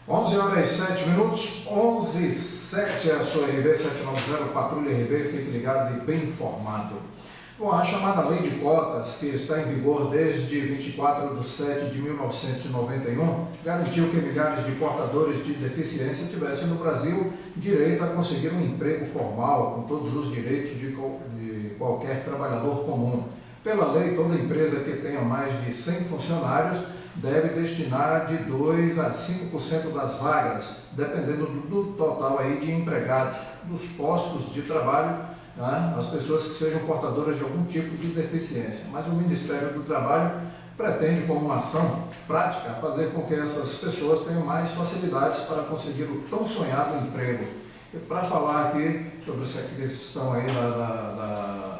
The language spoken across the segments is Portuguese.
11 horas e 7 minutos, 11 e 7 é a sua RB 790, Patrulha RB, fique ligado e bem informado. Bom, a chamada Lei de Cotas, que está em vigor desde 24 de setembro de 1991, garantiu que milhares de portadores de deficiência tivessem no Brasil direito a conseguir um emprego formal, com todos os direitos de qualquer trabalhador comum. Pela lei, toda empresa que tenha mais de 100 funcionários deve destinar de 2% a 5% das vagas, dependendo do total aí de empregados, dos postos de trabalho, né, as pessoas que sejam portadoras de algum tipo de deficiência. Mas o Ministério do Trabalho pretende, como uma ação prática, fazer com que essas pessoas tenham mais facilidades para conseguir o tão sonhado emprego. E para falar aqui sobre essa questão aí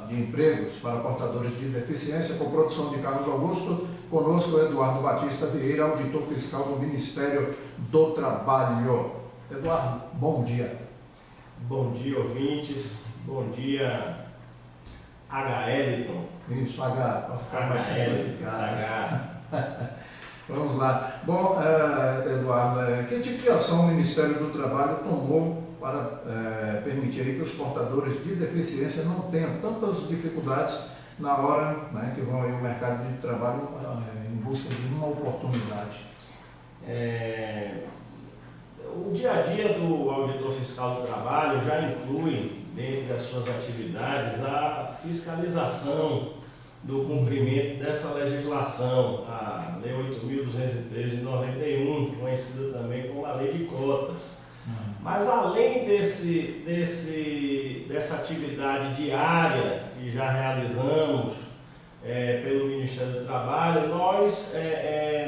de empregos para portadores de deficiência, com produção de Carlos Augusto, conosco Eduardo Batista Vieira, auditor fiscal do Ministério do Trabalho. Eduardo, bom dia. Bom dia, ouvintes. Bom dia, H. Eliton. Isso, H, para ficar mais simplificado. H. Vamos lá. Bom, Eduardo, que tipo de ação o Ministério do Trabalho tomou para permitir aí que os portadores de deficiência não tenham tantas dificuldades na hora, né, que vão aí ao mercado de trabalho em busca de uma oportunidade? O dia a dia do auditor fiscal do trabalho já inclui, dentre as suas atividades, a fiscalização do cumprimento dessa legislação, a Lei 8.213 de 91, conhecida também como a Lei de Cotas. Mas além dessa atividade diária que já realizamos pelo Ministério do Trabalho, nós,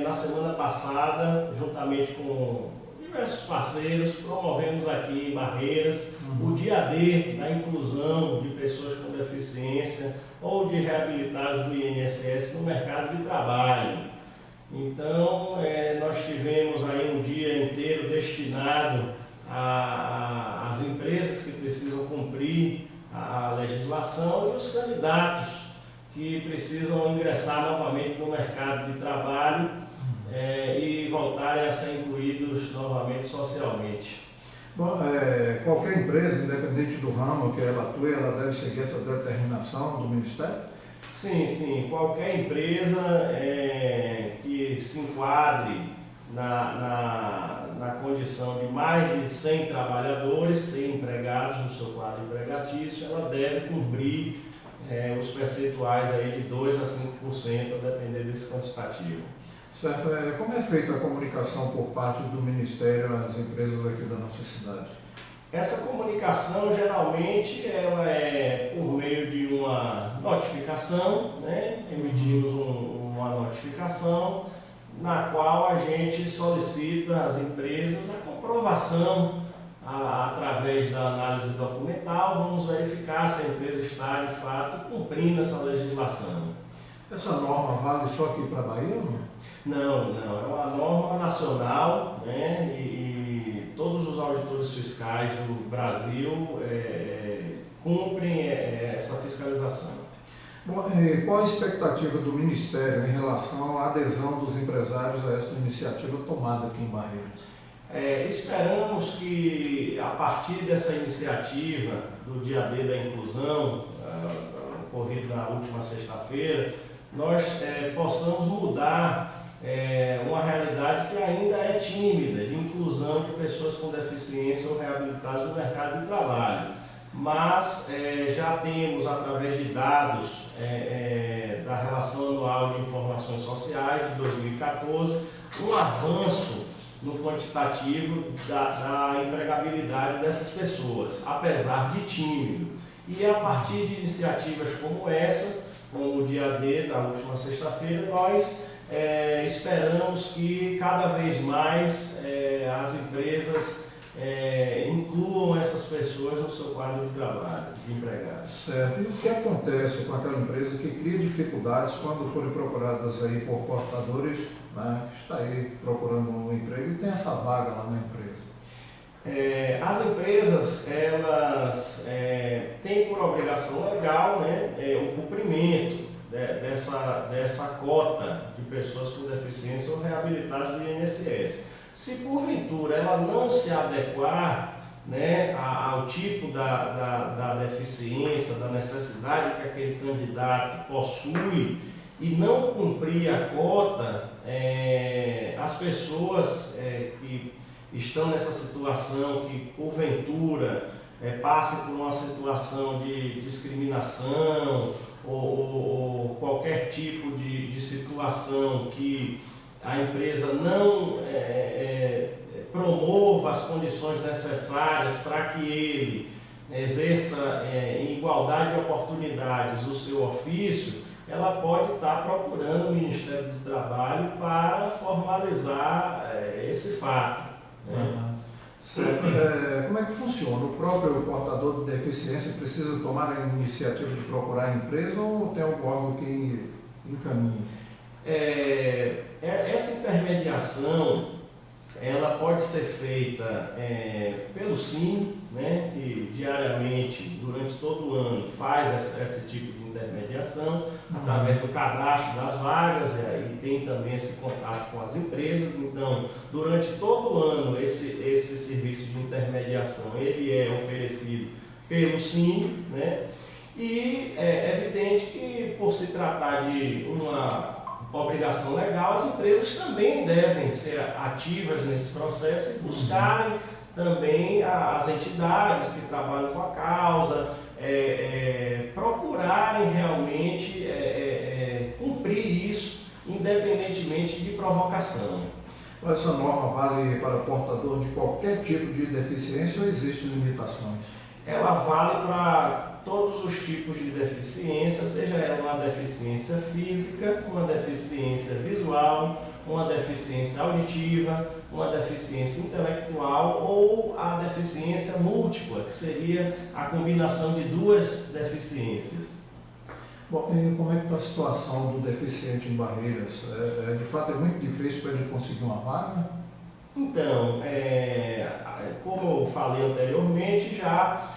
na semana passada, juntamente com diversos parceiros, promovemos aqui em Barreiras o Dia D da inclusão de pessoas com deficiência ou de reabilitados do INSS no mercado de trabalho. Então, nós tivemos aí um dia inteiro destinado às empresas que precisam cumprir a legislação e os candidatos que precisam ingressar novamente no mercado de trabalho e voltarem a ser incluídos novamente socialmente. Bom, qualquer empresa, independente do ramo que ela atue, ela deve seguir essa determinação do Ministério? Sim. Qualquer empresa que se enquadre na condição de mais de 100 trabalhadores, 100 empregados no seu quadro empregatício, ela deve cumprir os percentuais aí de 2% a 5%, a depender desse quantitativo. Certo. Como é feita a comunicação por parte do Ministério às empresas aqui da nossa cidade? Essa comunicação, geralmente, ela é por meio de uma notificação, né? Emitimos uma notificação na qual a gente solicita às empresas a comprovação através da análise documental. Vamos verificar se a empresa está, de fato, cumprindo essa legislação. Essa norma vale só aqui para a Bahia ou não? Não, é uma norma nacional, né? E todos os auditores fiscais do Brasil cumprem essa fiscalização. Bom, qual a expectativa do Ministério em relação à adesão dos empresários a essa iniciativa tomada aqui em Barreiras? Esperamos que, a partir dessa iniciativa do Dia D da Inclusão, ocorrido na última sexta-feira, nós possamos mudar uma realidade que ainda é tímida, de inclusão de pessoas com deficiência ou reabilitadas no mercado de trabalho. Mas já temos, através de dados da Relação Anual de Informações Sociais de 2014, um avanço no quantitativo da empregabilidade dessas pessoas, apesar de tímido. E a partir de iniciativas como essa, como o Dia D da última sexta-feira, nós esperamos que cada vez mais as empresas incluam essas pessoas no seu quadro de trabalho, de empregados. Certo. E o que acontece com aquela empresa que cria dificuldades quando forem procuradas aí por portadores, né, que está aí procurando um emprego e tem essa vaga lá na empresa? As empresas, elas têm por obrigação legal, né, o cumprimento dessa cota de pessoas com deficiência ou reabilitadas do INSS. Se porventura ela não se adequar, né, ao tipo da deficiência, da necessidade que aquele candidato possui e não cumprir a cota, as pessoas que estão nessa situação, que porventura passem por uma situação de discriminação ou qualquer tipo de situação que a empresa não promova as condições necessárias para que ele exerça em igualdade de oportunidades o seu ofício, ela pode estar procurando o Ministério do Trabalho para formalizar esse fato. Né? Certo. Como é que funciona? O próprio portador de deficiência precisa tomar a iniciativa de procurar a empresa ou tem algum órgão que encaminhe? Essa intermediação ela pode ser feita pelo SIM, né, que diariamente, durante todo o ano, faz esse tipo de intermediação, através do cadastro das vagas, e aí tem também esse contato com as empresas. Então, durante todo o ano, esse serviço de intermediação ele é oferecido pelo SIM, né, e é evidente que, por se tratar de uma obrigação legal, as empresas também devem ser ativas nesse processo e buscarem também as entidades que trabalham com a causa, procurarem realmente cumprir isso, independentemente de provocação. Essa norma vale para portador de qualquer tipo de deficiência ou existem limitações? Ela vale para todos os tipos de deficiência, seja ela uma deficiência física, uma deficiência visual, uma deficiência auditiva, uma deficiência intelectual ou a deficiência múltipla, que seria a combinação de duas deficiências. Bom, e como é que está a situação do deficiente em Barreiras? De fato é muito difícil para ele conseguir uma vaga? Então, como eu falei anteriormente, já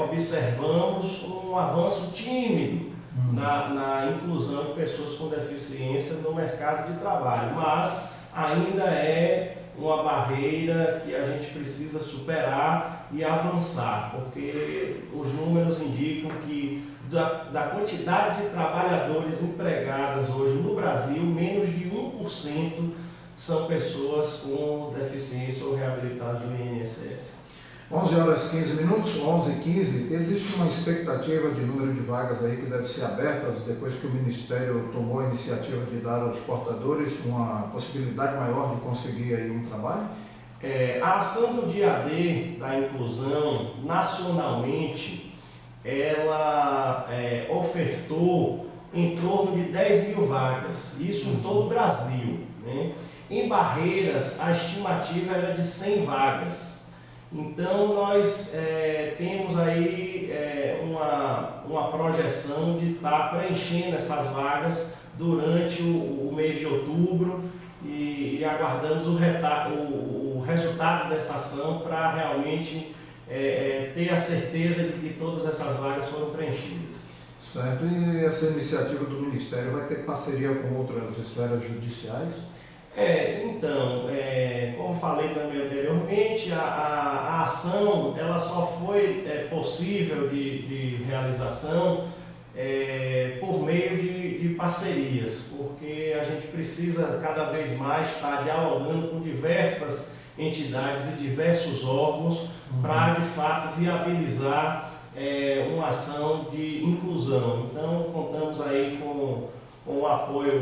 observamos um avanço tímido na inclusão de pessoas com deficiência no mercado de trabalho, mas ainda é uma barreira que a gente precisa superar e avançar, porque os números indicam que da quantidade de trabalhadores empregadas hoje no Brasil, menos de 1% são pessoas com deficiência ou reabilitadas do INSS. 11h15, 11h15, existe uma expectativa de número de vagas aí que deve ser abertas depois que o Ministério tomou a iniciativa de dar aos portadores uma possibilidade maior de conseguir aí um trabalho? A ação do Dia D da inclusão nacionalmente, ela ofertou em torno de 10 mil vagas, isso em todo o Brasil, né? Em Barreiras, a estimativa era de 100 vagas. Então, nós temos aí uma projeção de estar preenchendo essas vagas durante o mês de outubro e aguardamos o resultado dessa ação para realmente ter a certeza de que todas essas vagas foram preenchidas. Certo. E essa iniciativa do Ministério vai ter parceria com outras esferas judiciais? Então, como falei também anteriormente, a ação ela só foi possível de realização por meio de parcerias, porque a gente precisa cada vez mais estar dialogando com diversas entidades e diversos órgãos para de fato viabilizar uma ação de inclusão. Então, contamos aí com o apoio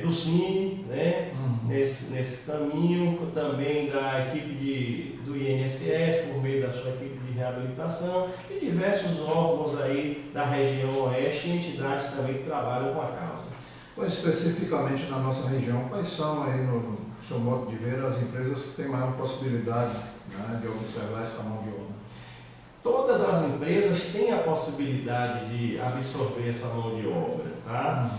do Cine, né, nesse caminho, também da equipe do INSS, por meio da sua equipe de reabilitação, e diversos órgãos aí da região oeste e entidades também que trabalham com a causa. Pois, especificamente na nossa região, quais são aí, no seu modo de ver, as empresas que têm maior possibilidade, né, de observar essa mão de obra? Todas as empresas têm a possibilidade de absorver essa mão de obra, tá?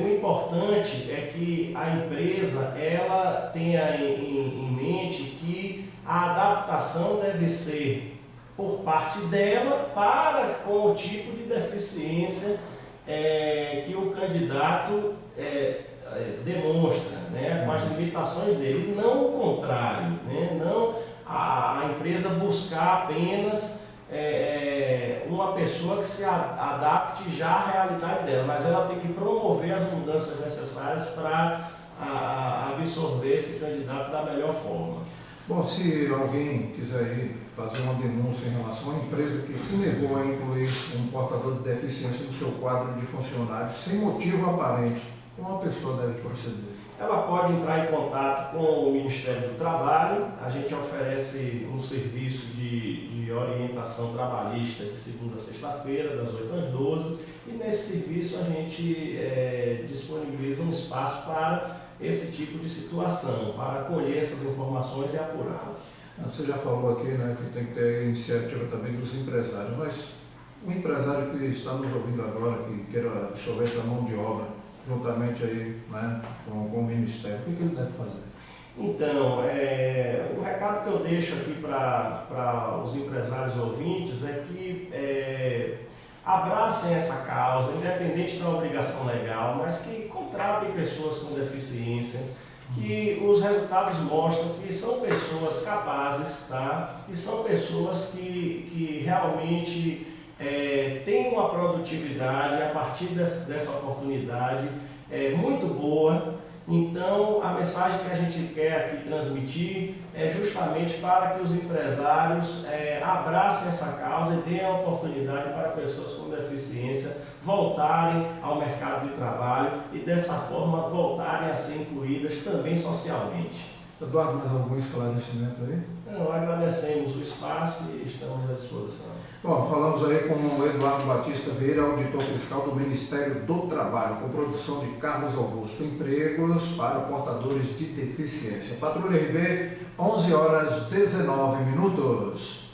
O importante é que a empresa ela tenha em mente que a adaptação deve ser por parte dela para com o tipo de deficiência que o candidato demonstra, né, com as limitações dele, e não o contrário, né, não a empresa buscar apenas uma pessoa que se adapte já à realidade dela, mas ela tem que promover as mudanças necessárias para absorver esse candidato da melhor forma. Bom, se alguém quiser ir fazer uma denúncia em relação à empresa que se negou a incluir um portador de deficiência no seu quadro de funcionários sem motivo aparente, como a pessoa deve proceder? Ela pode entrar em contato com o Ministério do Trabalho. A gente oferece um serviço de orientação trabalhista de segunda a sexta-feira, das 8 às 12, e nesse serviço a gente disponibiliza um espaço para esse tipo de situação, para colher essas informações e apurá-las. Você já falou aqui, né, que tem que ter iniciativa também dos empresários, mas o empresário que está nos ouvindo agora, que queira absorver essa mão de obra, juntamente aí, né, com o Ministério, o que ele deve fazer? Então, o recado que eu deixo aqui para os empresários ouvintes é que abracem essa causa, independente da obrigação legal, mas que contratem pessoas com deficiência, que os resultados mostram que são pessoas capazes, tá? E são pessoas que realmente têm uma produtividade a partir dessa oportunidade muito boa. Então, a mensagem que a gente quer aqui transmitir é justamente para que os empresários abracem essa causa e deem a oportunidade para pessoas com deficiência voltarem ao mercado de trabalho e, dessa forma, voltarem a ser incluídas também socialmente. Eduardo, mais algum esclarecimento aí? Não, agradecemos o espaço e estamos à disposição. Bom, falamos aí com o Eduardo Batista Vieira, auditor fiscal do Ministério do Trabalho, com produção de Carlos Augusto, empregos para portadores de deficiência. Patrulha RB, 11h19.